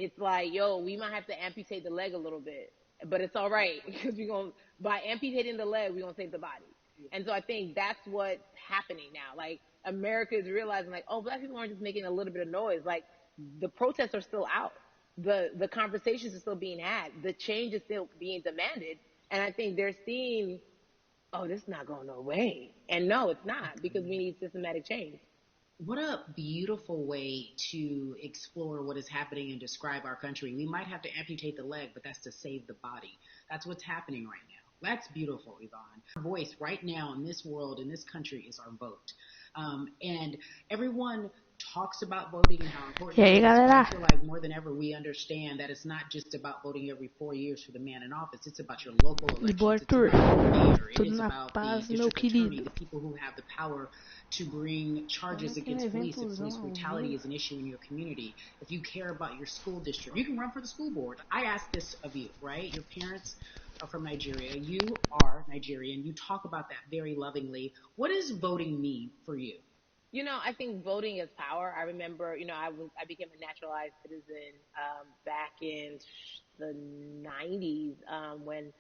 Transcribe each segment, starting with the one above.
it's like, yo, we might have to amputate the leg a little bit, but it's all right because we're going to, by amputating the leg, we're going to save the body. And so I think that's what's happening now. Like, America is realizing, like, oh, black people aren't just making a little bit of noise. Like, the protests are still out. The conversations are still being had. The change is still being demanded. And I think they're seeing, oh, this is not going no way. And no, it's not, because we need systematic change. What a beautiful way to explore what is happening and describe our country. We might have to amputate the leg, but that's to save the body. That's what's happening right now. That's beautiful, Yvonne. Our voice right now in this world, in this country, is our vote. And everyone talks about voting and how important it is. But I feel like more than ever we understand that it's not just about voting every 4 years for the man in office. It's about your local elections. It's about the mayor. It is about the district attorney, the people who have the power to bring charges against police if police brutality is an issue in your community. If you care about your school district, you can run for the school board. I ask this of you, right? Your parents are from Nigeria. You are Nigerian. You talk about that very lovingly. What does voting mean for you? You know, I think voting is power. I remember, you know, I became a naturalized citizen back in the 90s when,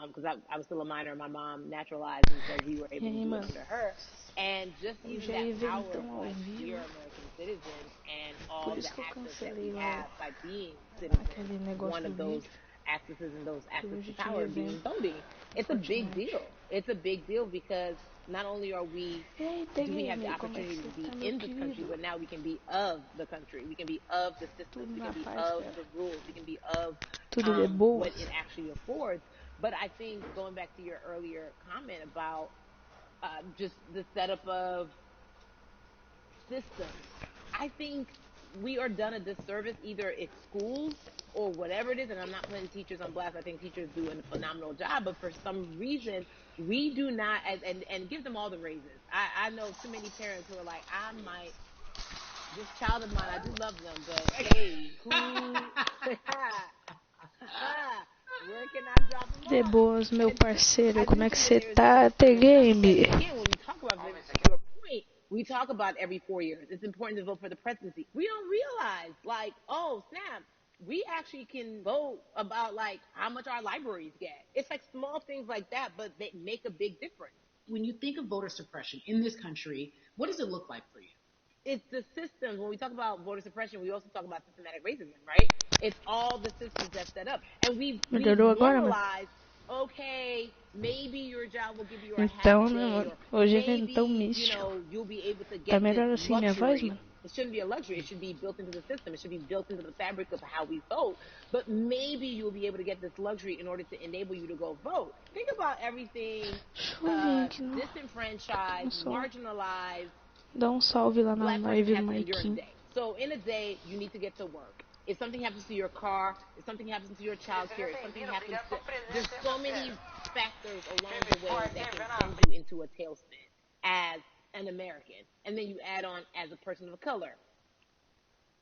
because I was still a minor, my mom naturalized, and so we were able to do it under her. And just using that power of, like, we are American citizens, and all the access that we have by being citizens, one of those accesses and those access to power being voting. It's a big deal. It's a big deal because not only do we have the opportunity to be in this country, but now we can be of the country. We can be of the system. We can be of the rules. We can be of what it actually affords. But I think going back to your earlier comment about just the setup of systems, I think we are done a disservice, either it's schools or whatever it is, and I'm not putting teachers on blast. I think teachers do a phenomenal job, but for some reason, we do not, and give them all the raises. I know too many parents who are like, this child of mine, I do love them, but hey, where can I drop them off? De boas, meu parceiro, como é que você tá? Game. Again, when we talk about this, to your point, we talk about every 4 years. It's important to vote for the presidency. We don't realize, like, oh, snap, we actually can vote about, like, how much our libraries get. It's like small things like that, but they make a big difference. When you think of voter suppression in this country, what does it look like for you? It's the systems. When we talk about voter suppression, we also talk about systematic racism, right? It's all the systems that's set up. And we've normalized, okay, maybe your job will give you a half day, or maybe, you know, you'll be able to get this luxury. It shouldn't be a luxury. It should be built into the system. It should be built into the fabric of how we vote. But maybe you'll be able to get this luxury in order to enable you to go vote. Think about everything disenfranchised, marginalized. Salve lá na live, Mike. So in a day, you need to get to work. If something happens to your car, if something happens to your child care, if something happens to... There's so many factors along the way that can send you into a tailspin as an American. And then you add on as a person of color.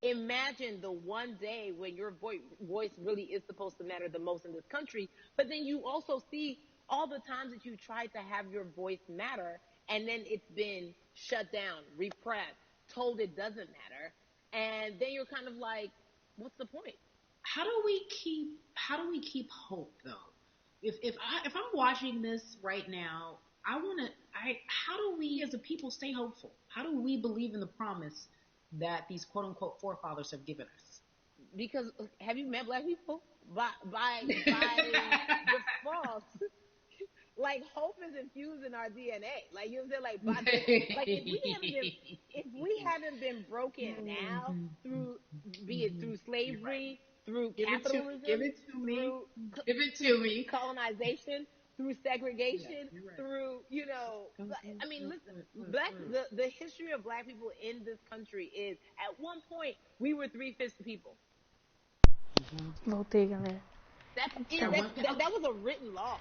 Imagine the one day when your voice really is supposed to matter the most in this country, but then you also see all the times that you tried to have your voice matter, and then it's been shut down, repressed, told it doesn't matter, and then you're kind of like, what's the point? How do we keep hope though? If I'm watching this right now, how do we as a people stay hopeful? How do we believe in the promise that these quote unquote forefathers have given us? Because have you met black people? By default, like, hope is infused in our DNA. Like, you know what I'm saying? Like, if we haven't been broken now through, be it through slavery, through capitalism, give it to me, colonization, through segregation, through, you know, I mean, listen, the history of black people in this country is, at one point, we were 3/5 the people. Voltei, galera. That was a written law.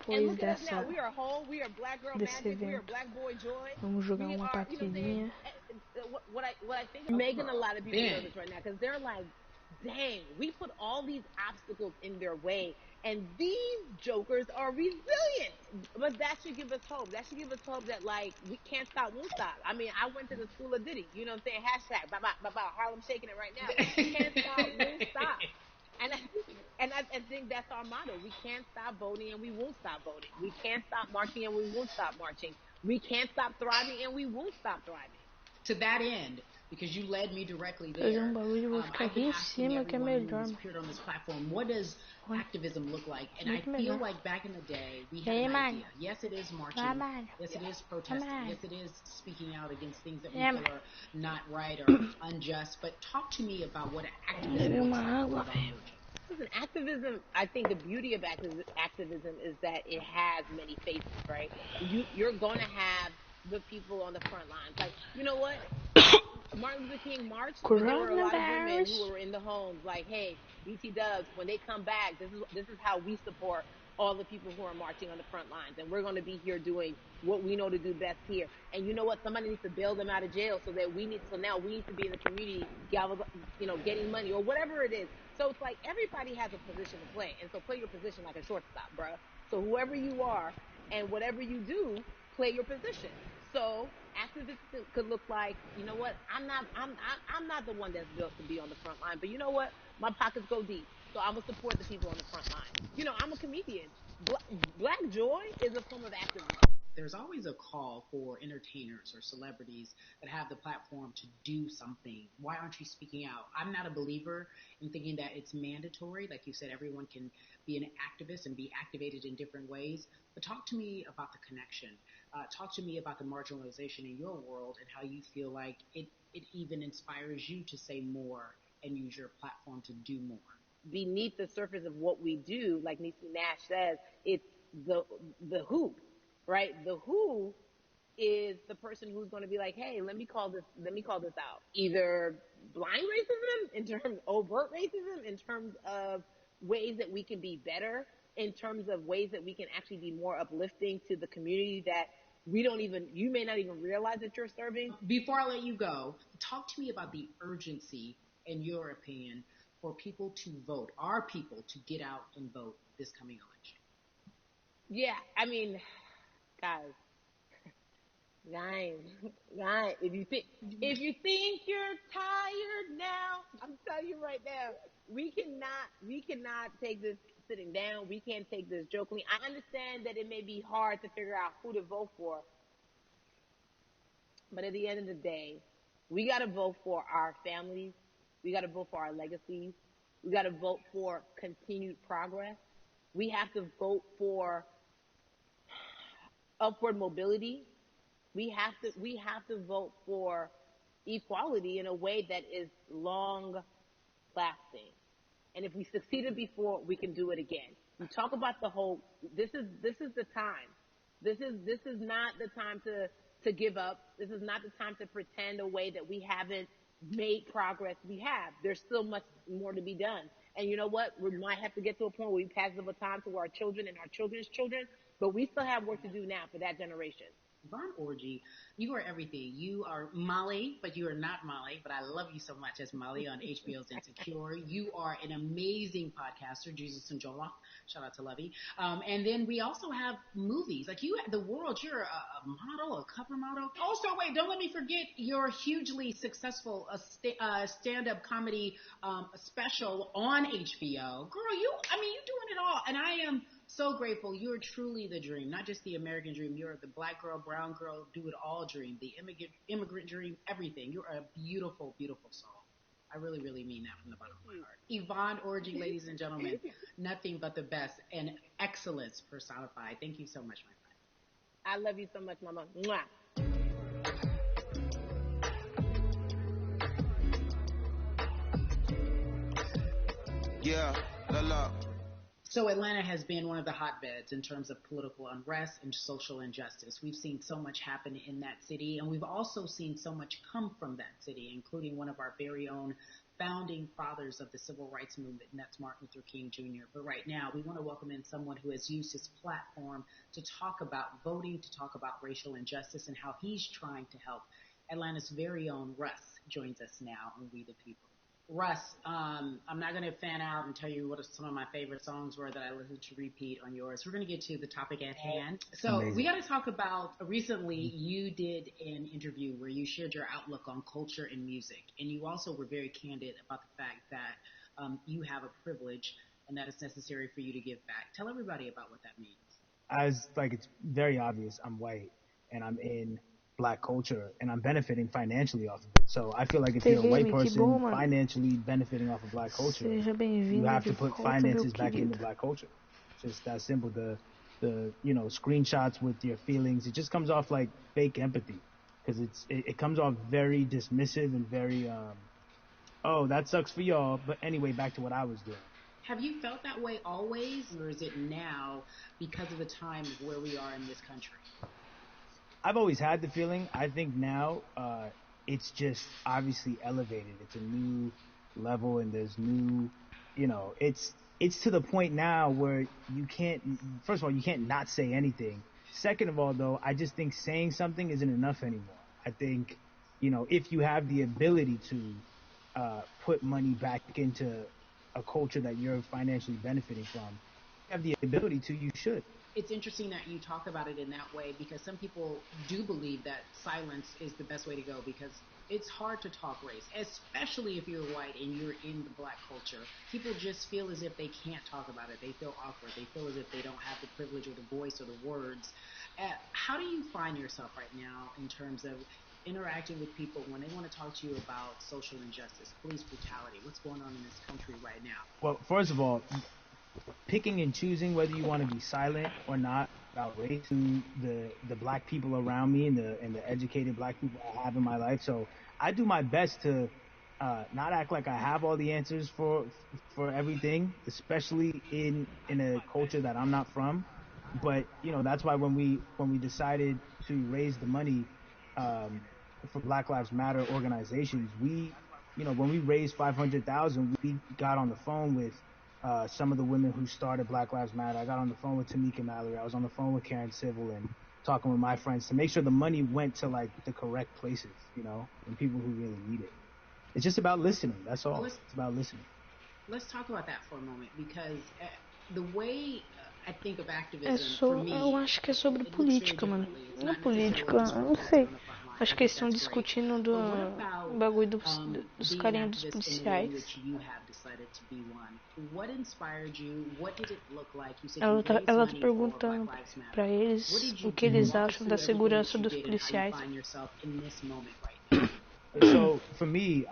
And look at us now. We are whole. We are black girl magic. We are black boy joy. Vamos jogar uma partidinha. What I think is making a lot of people nervous right now, because they're like, dang, we put all these obstacles in their way, and these jokers are resilient. But that should give us hope. That should give us hope that, like, we can't stop, won't stop. I mean, I went to the school of Diddy. You know what I'm saying? Hashtag, Harlem shaking it right now. Can't stop, won't stop. our motto. We can't stop voting and we won't stop voting. We can't stop marching and we won't stop marching. We can't stop thriving and we won't stop thriving. To that end, because you led me directly there, I've been asking everyone who's appeared on this platform, what does activism look like? And I feel like back in the day, we had an idea. Yes, it is marching. Yes, it is protesting. Yes, it is speaking out against things that we feel are not right or unjust. But talk to me about what activism looks like. Listen, activism, I think the beauty of activism is that it has many faces, right? You're going to have the people on the front lines. Like, you know what? Martin Luther King marched, but there were a lot of women who were in the homes like, hey, BT Dubs, when they come back, this is how we support all the people who are marching on the front lines. And we're going to be here doing what we know to do best here. And you know what? Somebody needs to bail them out of jail so now we need to be in the community, getting money or whatever it is. So it's like everybody has a position to play. And so play your position like a shortstop, bruh. So whoever you are and whatever you do, play your position. So activism could look like, you know what? I'm not the one that's built to be on the front line, but you know what? My pockets go deep, so I'm gonna support the people on the front line. I'm a comedian. Black joy is a form of activism. There's always a call for entertainers or celebrities that have the platform to do something. Why aren't you speaking out? I'm not a believer in thinking that it's mandatory. Like you said, everyone can be an activist and be activated in different ways. But talk to me about the connection. Talk to me about the marginalization in your world and how you feel like it even inspires you to say more and use your platform to do more. Beneath the surface of what we do, like Niecy Nash says, it's the who. Right? The who is the person who's going to be like, hey, let me call this out. Either blind racism in terms of overt racism, in terms of ways that we can be better, in terms of ways that we can actually be more uplifting to the community that you may not even realize that you're serving. Before I let you go, talk to me about the urgency, in your opinion, for people to vote, our people to get out and vote this coming election. Yeah, I mean, guys, if you think you're tired now, I'm telling you right now, we cannot take this sitting down. We can't take this jokingly. I understand that it may be hard to figure out who to vote for, but at the end of the day, we got to vote for our families. We got to vote for our legacies. We got to vote for continued progress. We have to vote for upward mobility. We have to vote for equality in a way that is long lasting. And if we succeeded before, we can do it again. We talk about the whole, this is the time. This is not the time to give up. This is not the time to pretend a way that we haven't made progress. We have. There's still much more to be done. And you know what? We might have to get to a point where we pass the baton to our children and our children's children, but we still have work to do now for that generation. Yvonne Orji, you are everything. You are Molly, but you are not Molly, but I love you so much as Molly on HBO's Insecure. You are an amazing podcaster, Jesus and Jola. Shout out to Lovey. And then we also have movies. Like you, The World, you're a model, a cover model. Also, wait, don't let me forget your hugely successful stand-up comedy special on HBO. Girl, you're doing it all. And I am so grateful. You're truly the dream, not just the American dream. You're the black girl, brown girl, do it all dream, the immigrant dream, everything. You're a beautiful, beautiful soul. I really, really mean that from the bottom of my heart. Yvonne Orji, ladies and gentlemen, nothing but the best and excellence personified. Thank you so much, my friend. I love you so much, Mama. Mwah. Yeah, la. So Atlanta has been one of the hotbeds in terms of political unrest and social injustice. We've seen so much happen in that city, and we've also seen so much come from that city, including one of our very own founding fathers of the civil rights movement, and that's Martin Luther King Jr. But right now, we want to welcome in someone who has used his platform to talk about voting, to talk about racial injustice, and how he's trying to help. Atlanta's very own Russ joins us now on We the People. Russ, I'm not going to fan out and tell you what some of my favorite songs were that I listened to repeat on yours. We're going to get to the topic at hand. So amazing. We got to talk about, recently you did an interview where you shared your outlook on culture and music. And you also were very candid about the fact that you have a privilege and that it's necessary for you to give back. Tell everybody about what that means. As like it's very obvious, I'm white and I'm in black culture and I'm benefiting financially off of it. So I feel like if you're a white Game, que bom, person mano. financially benefiting off of black culture, Seja you bem-vindo have de to put volta, meu finances back into querido. black culture. It's just that simple. The screenshots with your feelings, it just comes off like fake empathy because it comes off very dismissive and very oh, that sucks for y'all, but anyway, back to what I was doing. Have you felt that way always, or is it now because of the time of where we are in this country? I've always had the feeling. I think now it's just obviously elevated. It's a new level, and there's new, it's to the point now where you can't. First of all, you can't not say anything. Second of all, though, I just think saying something isn't enough anymore. I think, if you have the ability to put money back into a culture that you're financially benefiting from, you have the ability to, you should. It's interesting that you talk about it in that way because some people do believe that silence is the best way to go because it's hard to talk race, especially if you're white and you're in the black culture. People just feel as if they can't talk about it. They feel awkward. They feel as if they don't have the privilege or the voice or the words. How do you find yourself right now in terms of interacting with people when they want to talk to you about social injustice, police brutality, what's going on in this country right now? Well, first of all, picking and choosing whether you want to be silent or not about race to the black people around me and the educated black people I have in my life. So I do my best to not act like I have all the answers for everything, especially in a culture that I'm not from. But that's why when we decided to raise the money for Black Lives Matter organizations, when we raised 500,000, we got on the phone with some of the women who started Black Lives Matter. I got on the phone with Tamika Mallory. I was on the phone with Karen Civil and talking with my friends to make sure the money went to like the correct places, and people who really need it. It's just about listening. That's all. It's about listening. Let's talk about that for a moment because the way I think of activism for me, eu acho que é sobre política, mano. Não é política, eu não sei. Acho que eles estão discutindo do bagulho dos carinhas dos policiais. Ela tá perguntando pra eles o que eles acham da segurança dos policiais. So for me,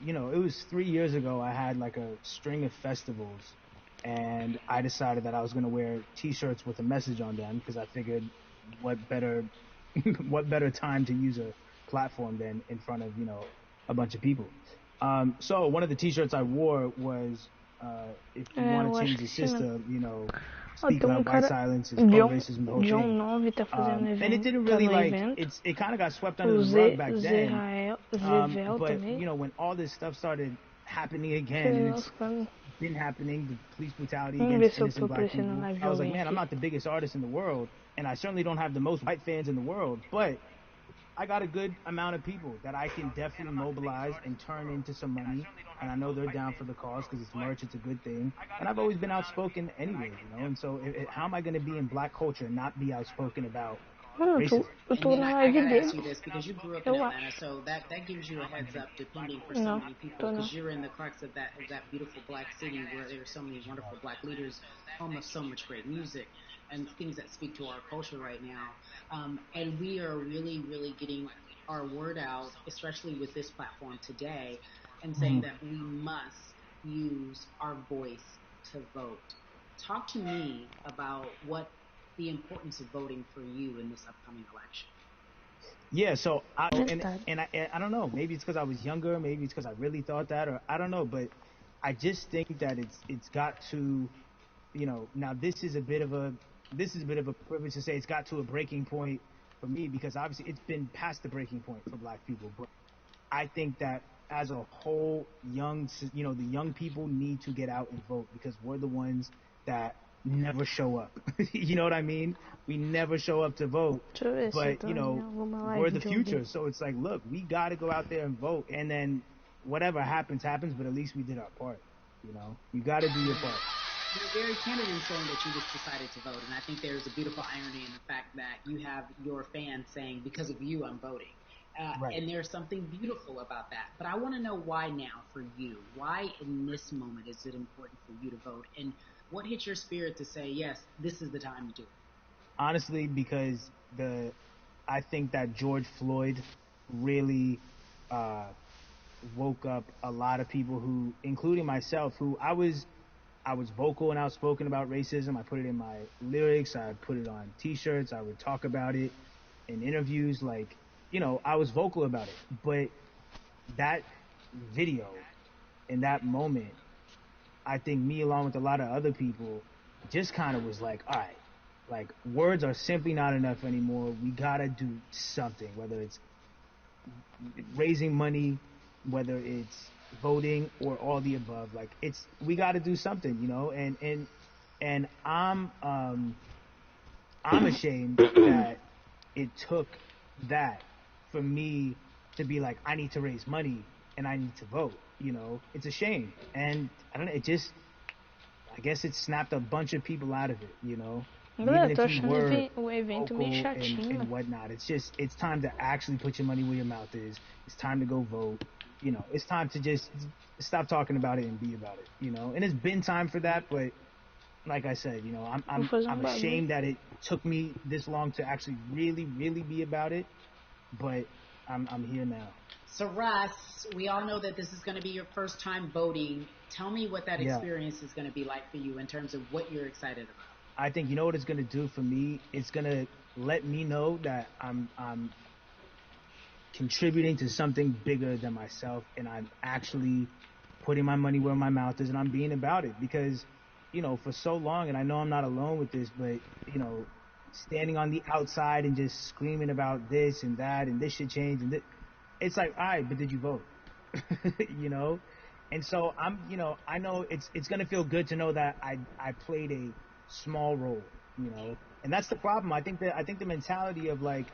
it was 3 years ago. I had like a string of festivals, and I decided that I was going to wear T-shirts with a message on them because I figured, what better time to use a platform than in front of a bunch of people. So one of the T-shirts I wore was, if you want to change the system, speak out by silence is pro-racism, the whole thing. 9 tá fazendo evento, And it didn't really it kind of got swept under the rug back then. But when all this stuff started happening again, and it's been happening, the police brutality against innocent black people, I was like, man, I'm not the biggest artist in the world, and I certainly don't have the most white fans in the world, but I got a good amount of people that I can definitely mobilize and turn into some money, and I know they're down for the cause because it's merch, it's a good thing, and I've always been outspoken anyway, and so how am I going to be in black culture and not be outspoken about racism? Eu tô na live dele. I gotta ask you dele. this because you grew up in Atlanta, so that gives you a heads up depending for so many people because you're in the crux of that beautiful black city where there are so many wonderful black leaders, home of so much great music and things that speak to our culture right now. And we are really, really getting our word out, especially with this platform today, and saying that we must use our voice to vote. Talk to me about what the importance of voting for you in this upcoming election. Yeah, so I don't know. Maybe it's because I was younger. Maybe it's because I really thought that, or I don't know. But I just think that it's got to, now this is a bit of a privilege to say it's got to a breaking point for me because obviously it's been past the breaking point for black people. But I think that as a whole, the young people need to get out and vote because we're the ones that never show up. You know what I mean? We never show up to vote, but we're the future. So it's like, look, we got to go out there and vote, and then whatever happens, but at least we did our part. You got to do your part. You're very candid in saying that you just decided to vote, and I think there's a beautiful irony in the fact that you have your fans saying, because of you, I'm voting. Right. And there's something beautiful about that. But I want to know why now for you. Why in this moment is it important for you to vote? And what hit your spirit to say, yes, this is the time to do it? Honestly, because I think that George Floyd really uh, woke up a lot of people who, including myself, who I was vocal and outspoken about racism. I put it in my lyrics. I put it on T-shirts. I would talk about it in interviews. Like, I was vocal about it. But that video in that moment, I think me along with a lot of other people just kind of was like, all right, like words are simply not enough anymore. We gotta do something, whether it's raising money, whether it's voting or all the above. Like we gotta do something, and I'm ashamed that it took that for me to be like, I need to raise money and I need to vote. It's a shame. And I don't know, I guess it snapped a bunch of people out of it, And Galera, even tô if you achando were o evento meio vocal chatinho. and whatnot, it's time to actually put your money where your mouth is. It's time to go vote. It's time to just stop talking about it and be about it, And it's been time for that, but like I said, I'm ashamed that it took me this long to actually really, really be about it, but I'm here now. So Russ, we all know that this is going to be your first time voting. Tell me what that experience is going to be like for you in terms of what you're excited about. I think you know what it's going to do for me. It's going to let me know that I'm contributing to something bigger than myself, and I'm actually putting my money where my mouth is, and I'm being about it because, for so long, and I know I'm not alone with this, but standing on the outside and just screaming about this and that and this should change and it's like, all right, but did you vote? And so I know it's gonna feel good to know that I played a small role, and that's the problem. I think the mentality of like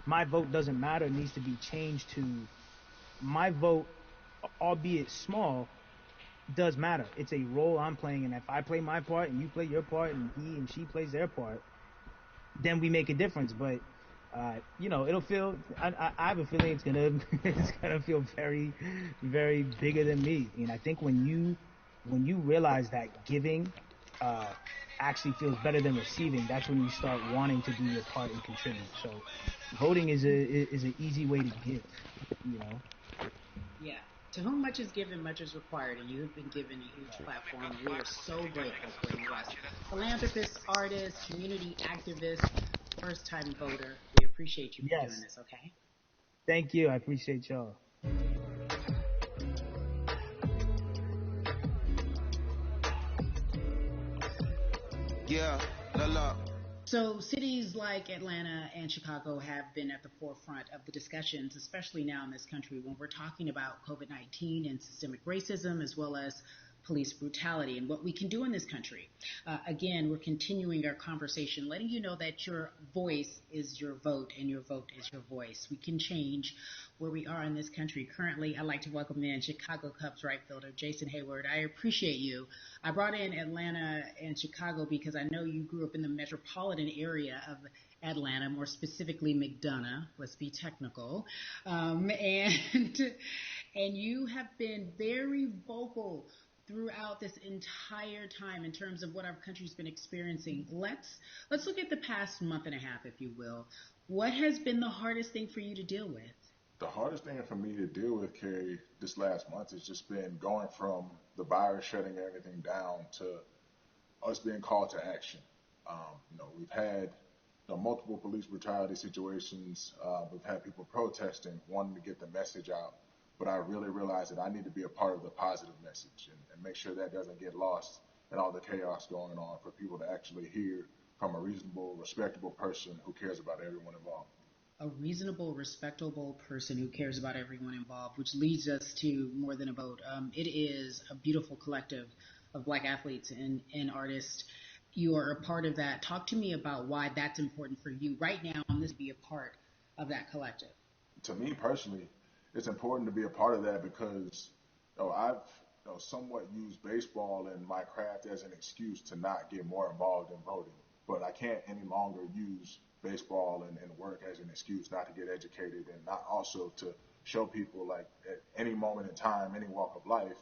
my vote doesn't matter needs to be changed to my vote, albeit small, does matter. It's a role I'm playing, and if I play my part and you play your part and he and she plays their part, then we make a difference. But it'll feel. I have a feeling it's gonna feel very, very bigger than me. And I think when you realize that giving actually feels better than receiving, that's when you start wanting to do your part and contribute. So, voting is an easy way to give. Yeah. To whom much is given, much is required, and you have been given a huge platform, and we are so grateful for you, Russ. Philanthropist, artist, community activist, first-time voter. We appreciate you for doing this, okay? Thank you. I appreciate y'all. Yeah, la. So cities like Atlanta and Chicago have been at the forefront of the discussions, especially now in this country when we're talking about COVID-19 and systemic racism as well as police brutality and what we can do in this country. Again, we're continuing our conversation, letting you know that your voice is your vote and your vote is your voice. We can change where we are in this country. Currently, I'd like to welcome in Chicago Cubs right fielder Jason Hayward. I appreciate you. I brought in Atlanta and Chicago because I know you grew up in the metropolitan area of Atlanta, more specifically McDonough. Let's be technical, and you have been very vocal throughout this entire time in terms of what our country's been experiencing. Let's look at the past month and a half, if you will. What has been the hardest thing for you to deal with? The hardest thing for me to deal with, Carrie, this last month has just been going from the virus shutting everything down to us being called to action. We've had multiple police brutality situations. We've had people protesting, wanting to get the message out. But I really realized that I need to be a part of the positive message and make sure that doesn't get lost in all the chaos going on for people to actually hear from a reasonable, respectable person who cares about everyone involved. A reasonable, respectable person who cares about everyone involved, which leads us to More Than a Vote. It is a beautiful collective of Black athletes and artists. You are a part of that. Talk to me about why that's important for you right now and this be a part of that collective. To me personally, it's important to be a part of that because I've somewhat used baseball and my craft as an excuse to not get more involved in voting. but I can't any longer use baseball and work as an excuse not to get educated and not also to show people like at any moment in time, any walk of life,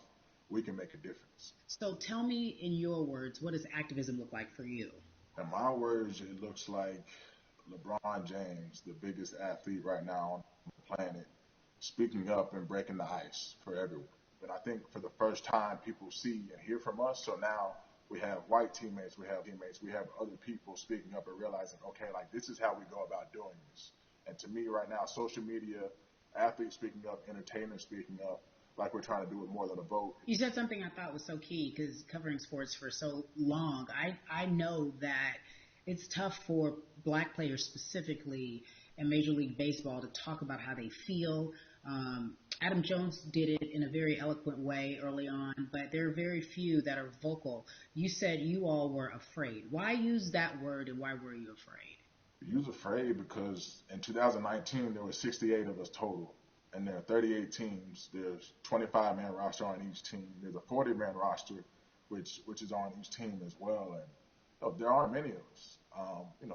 we can make a difference. So tell me in your words, what does activism look like for you? In my words, it looks like LeBron James, the biggest athlete right now on the planet, speaking up and breaking the ice for everyone. And I think for the first time, people see and hear from us. So now we have white teammates, we have other people speaking up and realizing, okay, like this is how we go about doing this. And to me right now, social media, athletes speaking up, entertainers speaking up, like we're trying to do with More Than a Vote. You said something I thought was so key because covering sports for so long, I know that it's tough for black players specifically in Major League Baseball to talk about how they feel. Adam Jones did it in a very eloquent way early on, but there are very few that are vocal. You said you all were afraid. Why use that word and why were you afraid? You was afraid because in 2019 there were 68 of us total. And there are 38 teams. There's 25-man roster on each team. There's a 40-man roster, which is on each team as well. And there aren't many of us.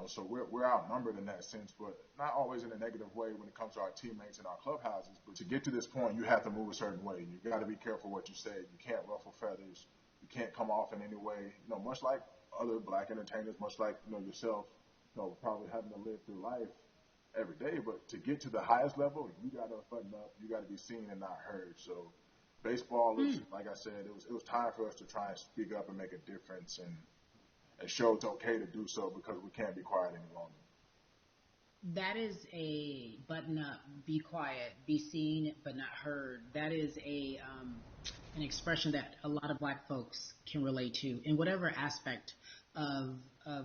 So we're outnumbered in that sense, but not always in a negative way when it comes to our teammates and our clubhouses. But to get to this point, you have to move a certain way. You got to be careful what you say. You can't ruffle feathers. You can't come off in any way. Much like other black entertainers, much like yourself, probably having to live through life every day, but to get to the highest level, you got to button up, you got to be seen and not heard. So baseball is, like I said, it was time for us to try and speak up and make a difference and show it's okay to do so because we can't be quiet any longer. That is a button up, be quiet, be seen but not heard. That is an expression that a lot of black folks can relate to in whatever aspect of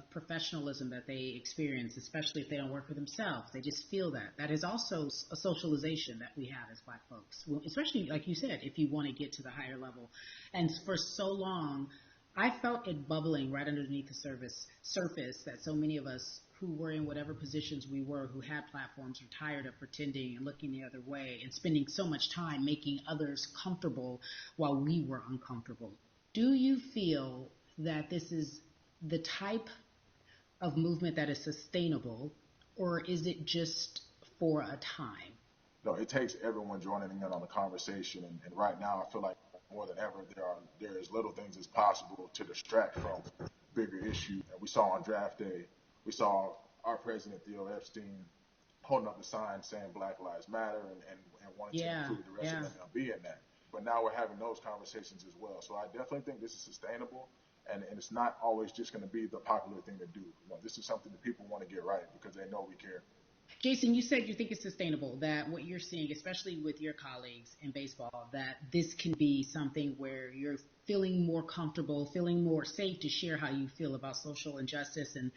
professionalism that they experience, especially if they don't work for themselves. They just feel that. That is also a socialization that we have as black folks, especially, like you said, if you want to get to the higher level. And for so long, I felt it bubbling right underneath the surface that so many of us who were in whatever positions we were, who had platforms, were tired of pretending and looking the other way and spending so much time making others comfortable while we were uncomfortable. Do you feel that this is the type of movement that is sustainable, or is it just for a time? No, it takes everyone joining in on the conversation, and right now I feel like more than ever there is little things as possible to distract from bigger issues. And we saw on draft day, we saw our president Theo Epstein holding up the sign saying Black Lives Matter and wanting to include the rest of MLB in that. But now we're having those conversations as well. So I definitely think this is sustainable. And it's not always just going to be the popular thing to do. This is something that people want to get right because they know we care. Jason, you said you think it's sustainable, that what you're seeing, especially with your colleagues in baseball, that this can be something where you're feeling more comfortable, feeling more safe to share how you feel about social injustice and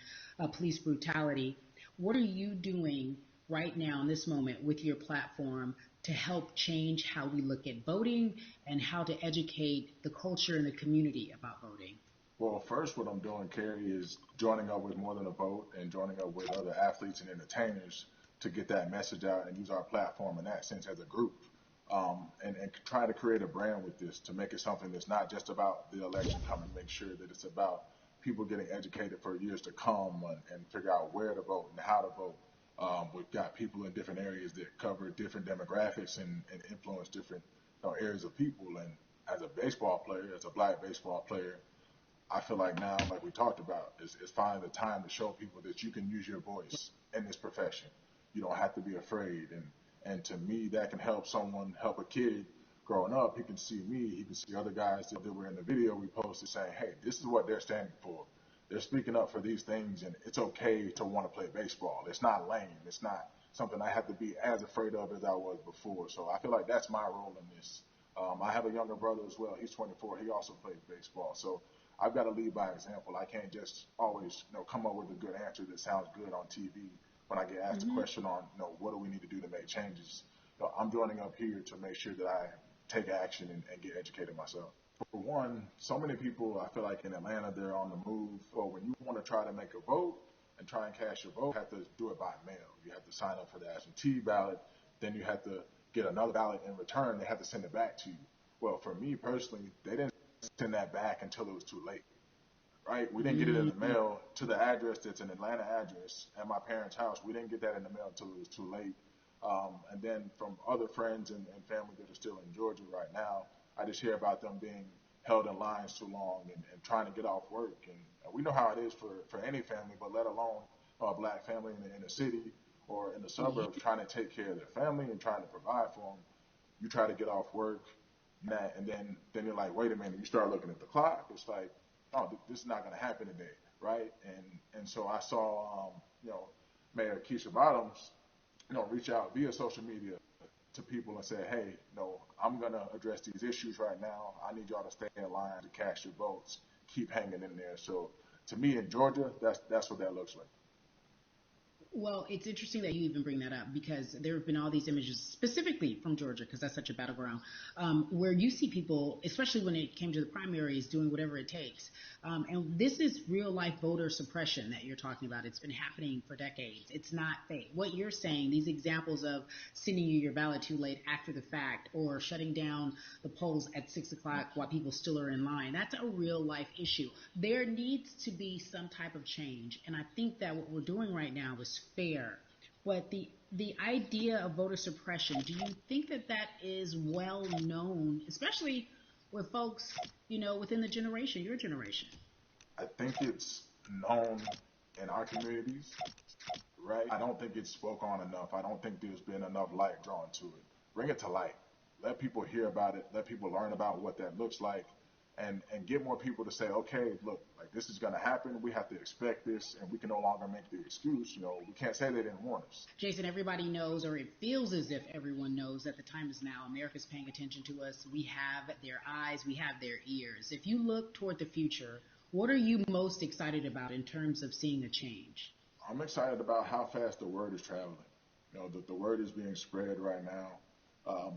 police brutality. What are you doing right now in this moment with your platform to help change how we look at voting and how to educate the culture and the community about voting? Well, first, what I'm doing, Carrie, is joining up with More Than a Vote and joining up with other athletes and entertainers to get that message out and use our platform in that sense as a group, and try to create a brand with this to make it something that's not just about the election coming, make sure that it's about people getting educated for years to come and figure out where to vote and how to vote. We've got people in different areas that cover different demographics and influence different areas of people. And as a baseball player, as a black baseball player, I feel like now, like we talked about, is finding the time to show people that you can use your voice in this profession. You don't have to be afraid. And to me, that can help a kid growing up. He can see me, he can see other guys that were in the video we posted saying, hey, this is what they're standing for. They're speaking up for these things, and it's okay to want to play baseball. It's not lame. It's not something I have to be as afraid of as I was before. So I feel like that's my role in this. I have a younger brother as well. He's 24. He also plays baseball. So I've got to lead by example. I can't just always, come up with a good answer that sounds good on TV when I get asked a question on, what do we need to do to make changes. I'm joining up here to make sure that I take action and get educated myself. For one, so many people, I feel like in Atlanta, they're on the move. Or when you want to try to make a vote and try and cast your vote, you have to do it by mail. You have to sign up for the absentee ballot. Then you have to get another ballot in return. They have to send it back to you. Well, for me personally, they didn't send that back until it was too late, right? We didn't get it in the mail to the address that's an Atlanta address at my parents' house. We didn't get that in the mail until it was too late. And then from other friends and family that are still in Georgia right now, I just hear about them being held in lines too long and trying to get off work. And we know how it is for any family, but let alone a black family in the city or in the suburbs trying to take care of their family and trying to provide for them. You try to get off work, and then you're like, wait a minute. You start looking at the clock. It's like, oh, this is not going to happen today, right? And so I saw, Mayor Keisha Bottoms, reach out via social media to people and say, hey, I'm going to address these issues right now. I need y'all to stay in line to cast your votes. Keep hanging in there. So to me in Georgia, that's what that looks like. Well, it's interesting that you even bring that up because there have been all these images specifically from Georgia, because that's such a battleground, where you see people, especially when it came to the primaries, doing whatever it takes. And this is real life voter suppression that you're talking about. It's been happening for decades. It's not fake. What you're saying, these examples of sending you your ballot too late after the fact or shutting down the polls at 6 o'clock while people still are in line, that's a real life issue. There needs to be some type of change. And I think that what we're doing right now is fair. But the idea of voter suppression, do you think that is well known, especially with folks, within the generation, your generation? I think it's known in our communities, right? I don't think it's spoke on enough. I don't think there's been enough light drawn to it. Bring it to light. Let people hear about it. Let people learn about what that looks like. And get more people to say, okay, look, like this is going to happen. We have to expect this, and we can no longer make the excuse. We can't say they didn't warn us. Jason, everybody knows, or it feels as if everyone knows, that the time is now. America's paying attention to us. We have their eyes. We have their ears. If you look toward the future, what are you most excited about in terms of seeing a change? I'm excited about how fast the word is traveling. The word is being spread right now.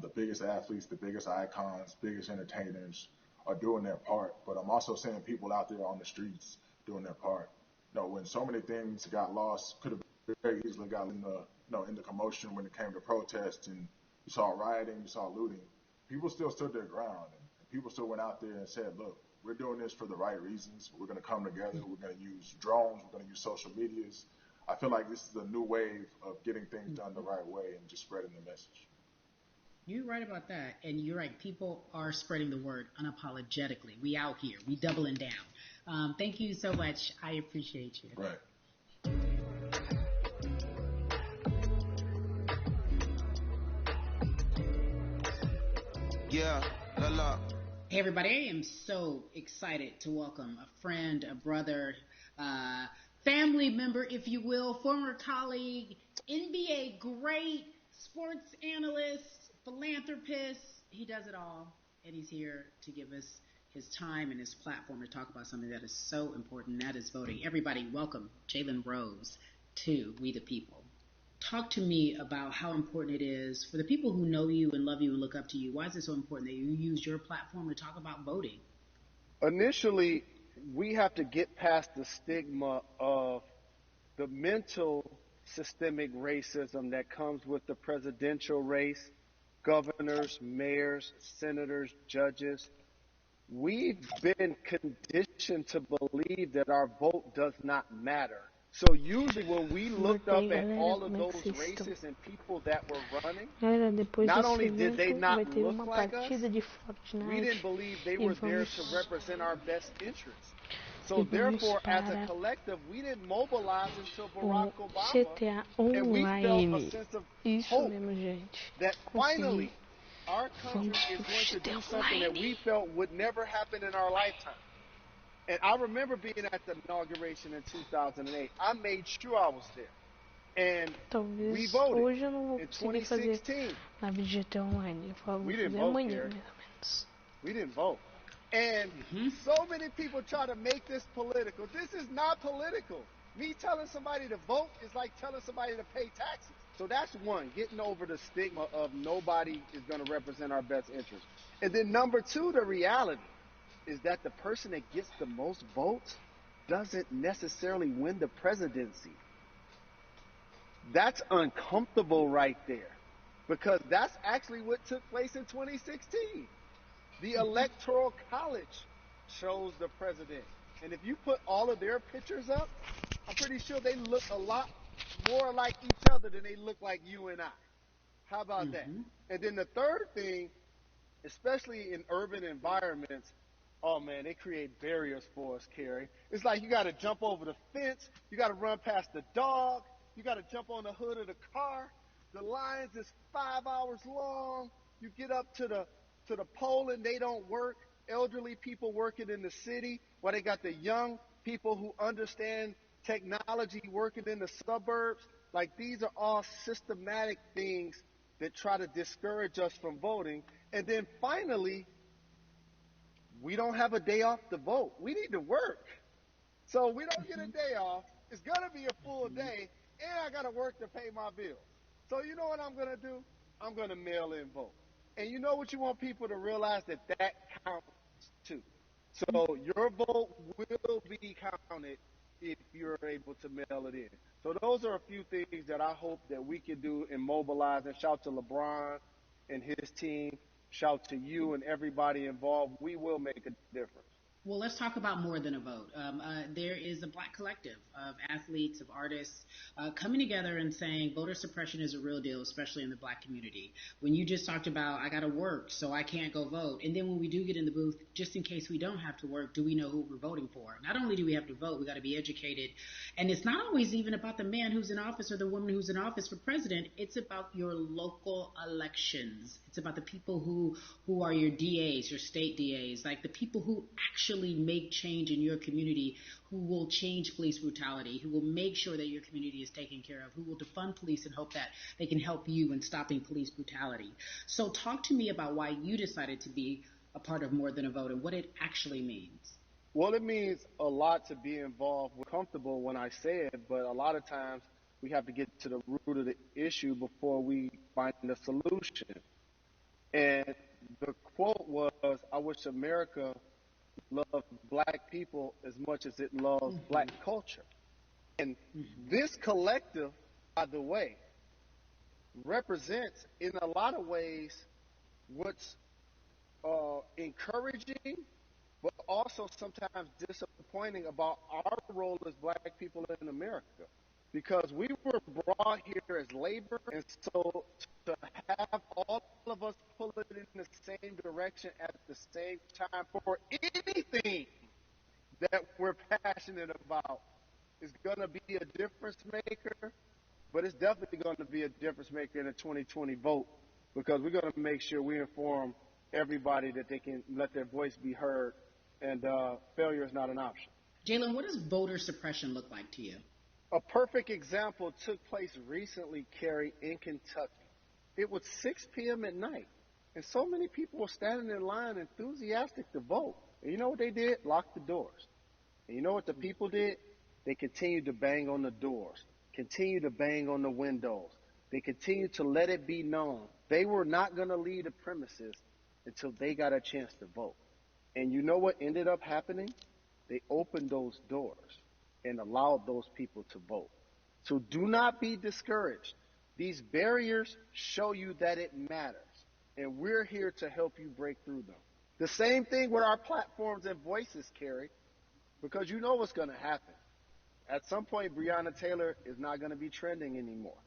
The biggest athletes, the biggest icons, biggest entertainers are doing their part, but I'm also seeing people out there on the streets doing their part. When so many things got lost, could have very easily got in the commotion when it came to protests, and you saw rioting, you saw looting. People still stood their ground, and people still went out there and said, look, we're doing this for the right reasons. We're going to come together. We're going to use drones. We're going to use social medias. I feel like this is a new wave of getting things done the right way and just spreading the message. You're right about that, and you're right. People are spreading the word unapologetically. We out here. We doubling down. Thank you so much. I appreciate you. Right. Yeah, la la. Hey, everybody. I am so excited to welcome a friend, a brother, family member, if you will, former colleague, NBA great, sports analyst, philanthropist. He does it all, and he's here to give us his time and his platform to talk about something that is so important, and that is voting. Everybody, welcome Jalen Rose to We the People. Talk to me about how important it is for the people who know you and love you and look up to you. Why is it so important that you use your platform to talk about voting? Initially, we have to get past the stigma of the mental systemic racism that comes with the presidential race. Governors, mayors, senators, judges. We've been conditioned to believe that our vote does not matter. So usually when we looked up at all of those races and people that were running, not only did they not look like us, we didn't believe they were there to represent our best interests. So therefore, as a collective, we didn't mobilize until Barack Obama, and we felt a sense of hope that finally our country is going to do something that we felt would never happen in our lifetime. And I remember being at the inauguration in 2008. I made sure I was there. And we voted in 2016. We didn't vote, Gary. We didn't vote. And so many people try to make this political. This is not political. Me telling somebody to vote is like telling somebody to pay taxes. So that's one, getting over the stigma of nobody is going to represent our best interest. And then number two, the reality is that the person that gets the most votes doesn't necessarily win the presidency. That's uncomfortable right there, because that's actually what took place in 2016. The Electoral College chose the president And if you put all of their pictures up, I'm pretty sure they look a lot more like each other than they look like you and I. How about that? Mm-hmm. And then the third thing, especially in urban environments, oh man, they create barriers for us, Carrie. It's like you got to jump over the fence, you got to run past the dog, you got to jump on the hood of the car. The lines is 5 hours long. You get up to the pole and they don't work. Elderly people working in the city, while they got the young people who understand technology working in the suburbs. Like these are all systematic things that try to discourage us from voting. And then finally, we don't have a day off to vote. We need to work. So we don't get a day off. It's going to be a full day, and I got to work to pay my bills. So you know what I'm going to do? I'm going to mail in vote. And you know what you want people to realize? That counts too. So your vote will be counted if you're able to mail it in. So those are a few things that I hope that we can do and mobilize. And shout to LeBron and his team. Shout to you and everybody involved. We will make a difference. Well, let's talk about more than a vote. There is a black collective of athletes, of artists coming together and saying voter suppression is a real deal, especially in the black community. When you just talked about, I got to work, so I can't go vote. And then when we do get in the booth, just in case we don't have to work, do we know who we're voting for? Not only do we have to vote, we got to be educated. And it's not always even about the man who's in office or the woman who's in office for president. It's about your local elections. It's about the people who are your DAs, your state DAs, like the people who actually make change in your community, who will change police brutality, who will make sure that your community is taken care of, who will defund police and hope that they can help you in stopping police brutality. So talk to me about why you decided to be a part of More Than a Vote and what it actually means. Well, it means a lot to be involved. We're comfortable when I say it, but a lot of times we have to get to the root of the issue before we find a solution. And the quote was, I wish America loved black people as much as it loves black culture. And this collective, by the way, represents in a lot of ways what's encouraging, but also sometimes disappointing about our role as black people in America. Because we were brought here as labor, and so to have all of us pull it in the same direction at the same time for anything that we're passionate about is going to be a difference maker, but it's definitely going to be a difference maker in the 2020 vote because we're going to make sure we inform everybody that they can let their voice be heard, and failure is not an option. Jalen, what does voter suppression look like to you? A perfect example took place recently, Carrie, in Kentucky. It was 6 p.m. at night, and so many people were standing in line enthusiastic to vote. And you know what they did? Locked the doors. And you know what the people did? They continued to bang on the doors, continued to bang on the windows. They continued to let it be known they were not going to leave the premises until they got a chance to vote. And you know what ended up happening? They opened those doors and allowed those people to vote. So do not be discouraged. These barriers show you that it matters, and we're here to help you break through them. The same thing with our platforms and voices, Carrie, because you know what's going to happen. At some point, Breonna Taylor is not going to be trending anymore.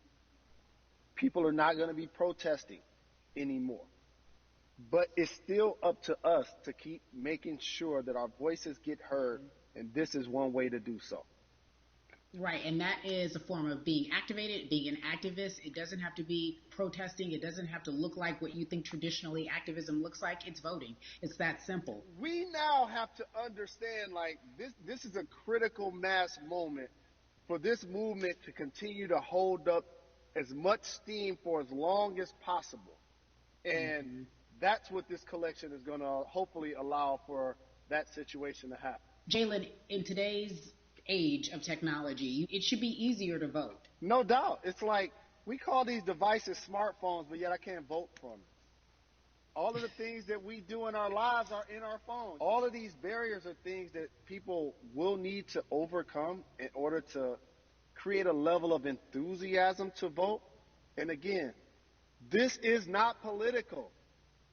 People are not going to be protesting anymore. But it's still up to us to keep making sure that our voices get heard, and this is one way to do so. Right, and that is a form of being activated, being an activist. It doesn't have to be protesting. It doesn't have to look like what you think traditionally activism looks like. It's voting. It's that simple. We now have to understand, like, this is a critical mass moment for this movement to continue to hold up as much steam for as long as possible. And that's what this collection is going to hopefully allow for that situation to happen. Jalen, in today's age of technology, it should be easier to vote. No doubt. It's like we call these devices smartphones, but yet I can't vote from them. All of the things that we do in our lives are in our phones. All of these barriers are things that people will need to overcome in order to create a level of enthusiasm to vote. And again, this is not political.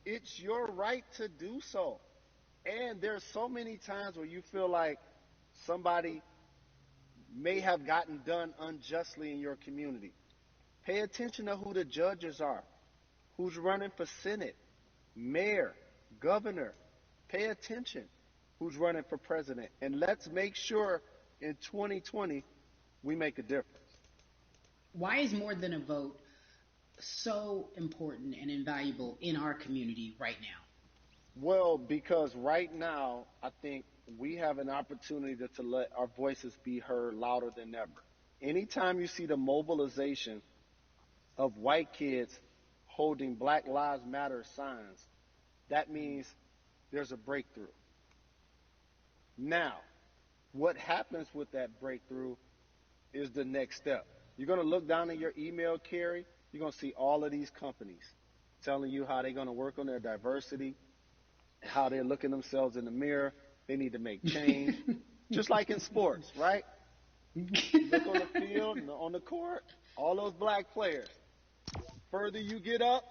It's your right to do so. And there's so many times where you feel like somebody may have gotten done unjustly in your community. Pay attention to who the judges are, who's running for Senate, mayor, governor. Pay attention who's running for president. And let's make sure in 2020 we make a difference. Why is more than a vote so important and invaluable in our community right now? Well, because right now, I think we have an opportunity to let our voices be heard louder than ever. Anytime you see the mobilization of white kids holding Black Lives Matter signs, that means there's a breakthrough. Now, what happens with that breakthrough is the next step. You're going to look down in your email, Carrie. You're going to see all of these companies telling you how they're going to work on their diversity, how they're looking themselves in the mirror. They need to make change. Just like in sports, right? Look on the field, on the court, all those black players. Further you get up,